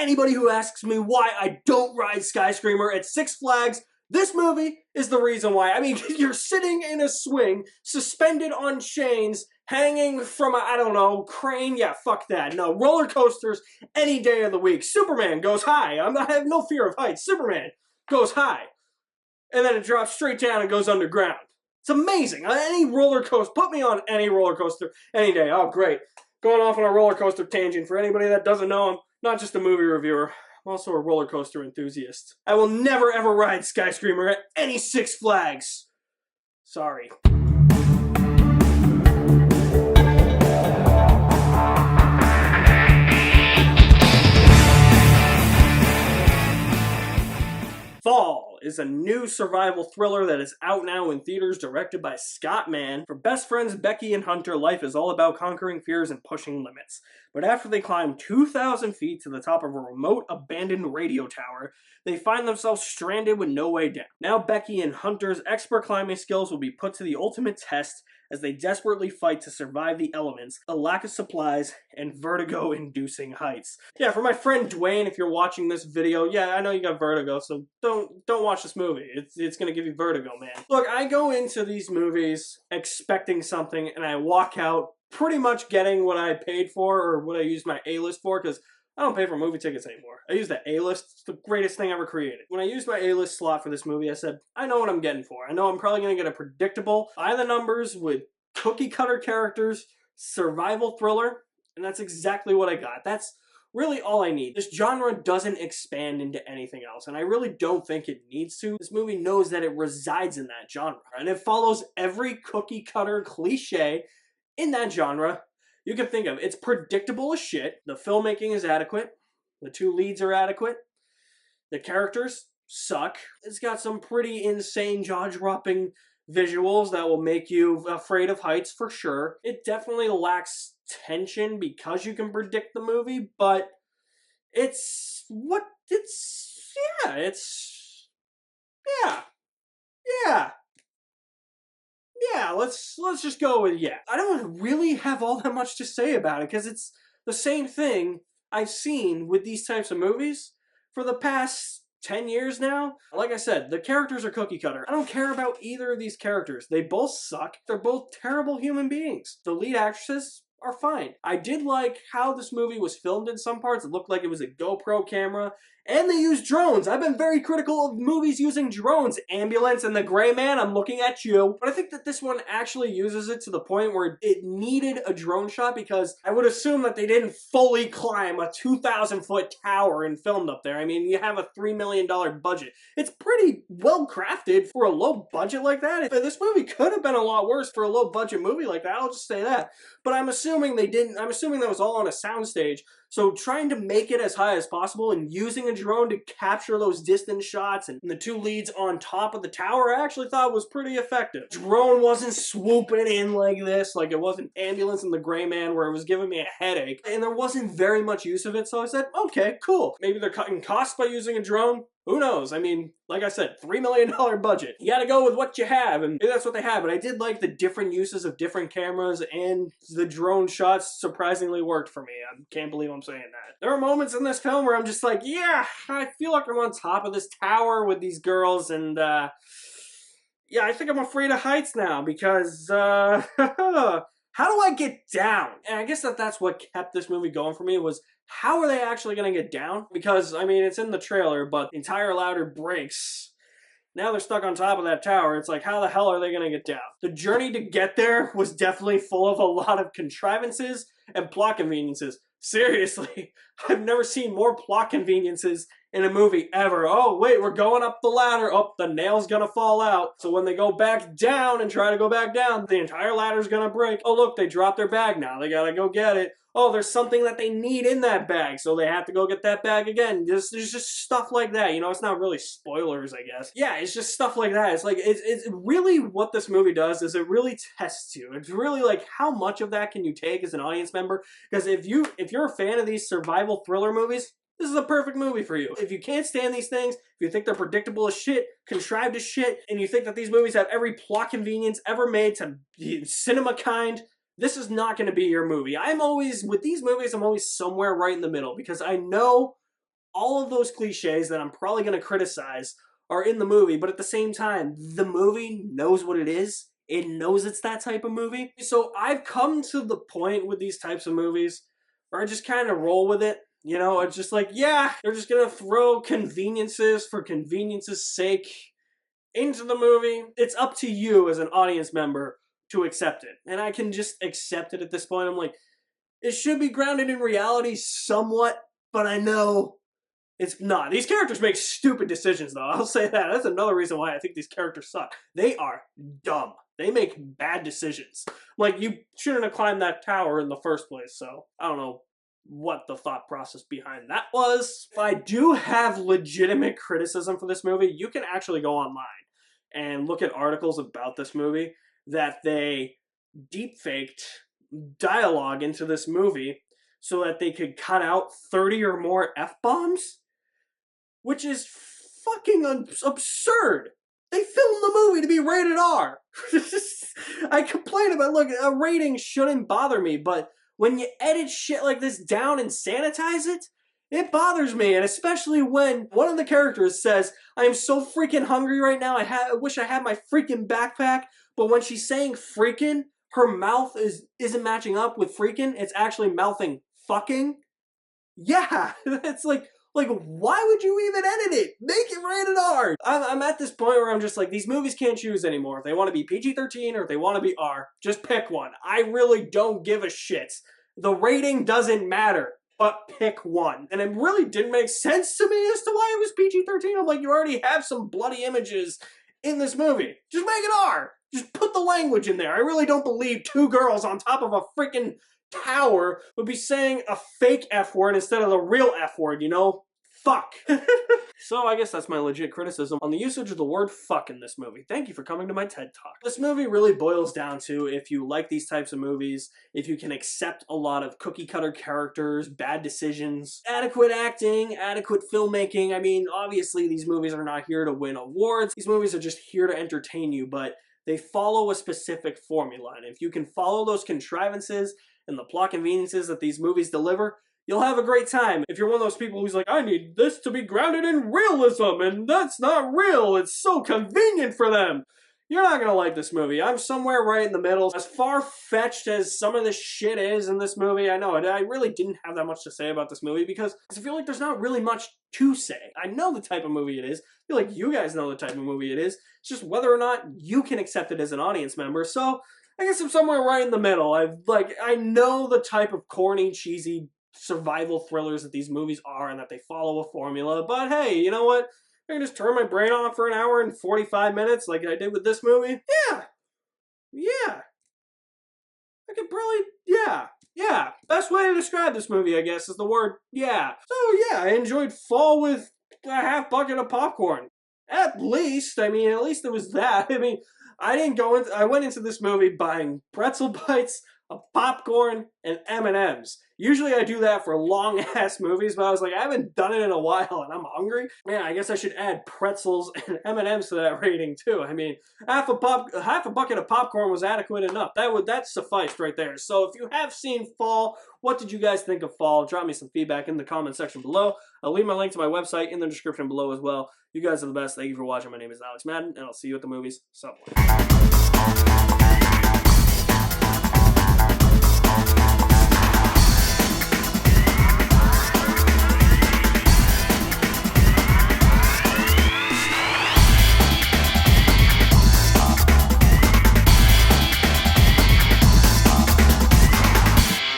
anybody who asks me why I don't ride Skyscreamer at Six Flags, this movie is the reason why. I mean, you're sitting in a swing, suspended on chains, hanging from a, I don't know, crane. Yeah, fuck that. No, roller coasters any day of the week. Superman goes high. I have no fear of heights. Superman goes high. And then it drops straight down and goes underground. It's amazing. Any roller coaster, put me on any roller coaster any day. Oh, great. Going off on a roller coaster tangent. For anybody that doesn't know, I'm not just a movie reviewer. I'm also a roller coaster enthusiast. I will never ever ride Skyscreamer at any Six Flags. Sorry. Fall is a new survival thriller that is out now in theaters, directed by Scott Mann. For best friends Becky and Hunter, life is all about conquering fears and pushing limits. But after they climb 2,000 feet to the top of a remote, abandoned radio tower, they find themselves stranded with no way down. Now Becky and Hunter's expert climbing skills will be put to the ultimate test as they desperately fight to survive the elements, a lack of supplies, and vertigo-inducing heights. Yeah, for my friend Dwayne, if you're watching this video, yeah, I know you got vertigo, so don't watch this movie. It's gonna give you vertigo, man. Look, I go into these movies expecting something, and I walk out pretty much getting what I paid for, or what I used my A-list for, because I don't pay for movie tickets anymore. I use the A-list. It's the greatest thing ever created. When I used my A-list slot for this movie, I said, I know what I'm getting for. I know I'm probably going to get a predictable, by the numbers, with cookie-cutter characters, survival thriller, and that's exactly what I got. That's really all I need. This genre doesn't expand into anything else, and I really don't think it needs to. This movie knows that it resides in that genre, and it follows every cookie-cutter cliche in that genre you can think of. It's predictable as shit. The filmmaking is adequate. The two leads are adequate. The characters suck. It's got some pretty insane, jaw-dropping visuals that will make you afraid of heights for sure. It definitely lacks tension because you can predict the movie, but yeah, let's just go with yeah. I don't really have all that much to say about it because it's the same thing I've seen with these types of movies for the past 10 years now. Like I said, the characters are cookie cutter. I don't care about either of these characters. They both suck. They're both terrible human beings. The lead actresses are fine. I did like how this movie was filmed in some parts. It looked like it was a GoPro camera. And they used drones. I've been very critical of movies using drones. Ambulance and The Gray Man, I'm looking at you. But I think that this one actually uses it to the point where it needed a drone shot, because I would assume that they didn't fully climb a 2,000-foot tower and filmed up there. I mean, you have a $3 million budget. It's pretty well crafted for a low budget like that. This movie could have been a lot worse for a low budget movie like that, I'll just say that. But I'm assuming they didn't. I'm assuming that was all on a soundstage. So trying to make it as high as possible and using a drone to capture those distance shots and the two leads on top of the tower, I actually thought was pretty effective. Drone wasn't swooping in like this, like it wasn't Ambulance and The Gray Man where it was giving me a headache. And there wasn't very much use of it, so I said, okay, cool. Maybe they're cutting costs by using a drone. Who knows? I mean, like I said, $3 million budget. You gotta go with what you have, and maybe that's what they have. But I did like the different uses of different cameras, and the drone shots surprisingly worked for me. I can't believe I'm saying that. There are moments in this film where I'm just like, yeah, I feel like I'm on top of this tower with these girls, and yeah, I think I'm afraid of heights now, because how do I get down? And I guess that's what kept this movie going for me, was how are they actually going to get down? Because, I mean, it's in the trailer, but the entire ladder breaks. Now they're stuck on top of that tower. It's like, how the hell are they going to get down? The journey to get there was definitely full of a lot of contrivances and plot conveniences. Seriously, I've never seen more plot conveniences in a movie ever. Oh, wait, we're going up the ladder. Oh, the nail's gonna fall out. So when they go back down and try to go back down, the entire ladder's gonna break. Oh, look, they dropped their bag now. They gotta go get it. Oh, there's something that they need in that bag, so they have to go get that bag again. There's just stuff like that. You know, it's not really spoilers, I guess. Yeah, it's just stuff like that. It's like, it's really what this movie does is it really tests you. It's really like, how much of that can you take as an audience member? Because if you're a fan of these survival thriller movies, this is a perfect movie for you. If you can't stand these things, if you think they're predictable as shit, contrived as shit, and you think that these movies have every plot convenience ever made to cinema kind, this is not going to be your movie. With these movies, I'm always somewhere right in the middle, because I know all of those cliches that I'm probably going to criticize are in the movie, but at the same time, the movie knows what it is. It knows it's that type of movie. So I've come to the point with these types of movies where I just kind of roll with it. You know, it's just like, yeah, they're just going to throw conveniences for convenience's sake into the movie. It's up to you as an audience member to accept it. And I can just accept it at this point. I'm like, it should be grounded in reality somewhat, but I know it's not. These characters make stupid decisions, though. I'll say that. That's another reason why I think these characters suck. They are dumb. They make bad decisions. Like, you shouldn't have climbed that tower in the first place, so I don't know what the thought process behind that was. If I do have legitimate criticism for this movie, you can actually go online and look at articles about this movie that they deep-faked dialogue into this movie so that they could cut out 30 or more F-bombs, which is fucking absurd. They filmed the movie to be rated R. I complain about, look, a rating shouldn't bother me, but when you edit shit like this down and sanitize it, it bothers me. And especially when one of the characters says, I am so freaking hungry right now, I wish I had my freaking backpack. But when she's saying freaking, her mouth isn't matching up with freaking. It's actually mouthing fucking. Yeah, it's like, why would you even edit it? Make it rated R. I'm at this point where I'm just like, these movies can't choose anymore. If they want to be PG-13 or if they want to be R, just pick one. I really don't give a shit. The rating doesn't matter, but pick one. And it really didn't make sense to me as to why it was PG-13. I'm like, you already have some bloody images in this movie. Just make it R. Just put the language in there. I really don't believe two girls on top of a freaking tower would be saying a fake F word instead of the real F word, you know? Fuck. So I guess that's my legit criticism on the usage of the word fuck in this movie. Thank you for coming to my TED Talk. This movie really boils down to, if you like these types of movies, if you can accept a lot of cookie cutter characters, bad decisions, adequate acting, adequate filmmaking. I mean, obviously these movies are not here to win awards. These movies are just here to entertain you, but they follow a specific formula. And if you can follow those contrivances and the plot conveniences that these movies deliver, you'll have a great time. If you're one of those people who's like, I need this to be grounded in realism, and that's not real, it's so convenient for them, you're not gonna like this movie. I'm somewhere right in the middle. As far-fetched as some of this shit is in this movie, I know it. I really didn't have that much to say about this movie because I feel like there's not really much to say. I know the type of movie it is. I feel like you guys know the type of movie it is. It's just whether or not you can accept it as an audience member. So I guess I'm somewhere right in the middle. I know the type of corny, cheesy survival thrillers that these movies are and that they follow a formula, but hey, you know what? I can just turn my brain off for an hour and 45 minutes like I did with this movie. Yeah. I could probably, yeah. Best way to describe this movie, I guess, is the word yeah. So yeah, I enjoyed fall with a half bucket of popcorn. At least it was that. I mean, I went into this movie buying pretzel bites, a popcorn, and M&Ms. Usually I do that for long-ass movies, but I was like, I haven't done it in a while, and I'm hungry. Man, I guess I should add pretzels and M&Ms to that rating, too. I mean, half a bucket of popcorn was adequate enough. That sufficed right there. So if you have seen Fall, what did you guys think of Fall? Drop me some feedback in the comment section below. I'll leave my link to my website in the description below as well. You guys are the best. Thank you for watching. My name is Alex Madden, and I'll see you at the movies somewhere.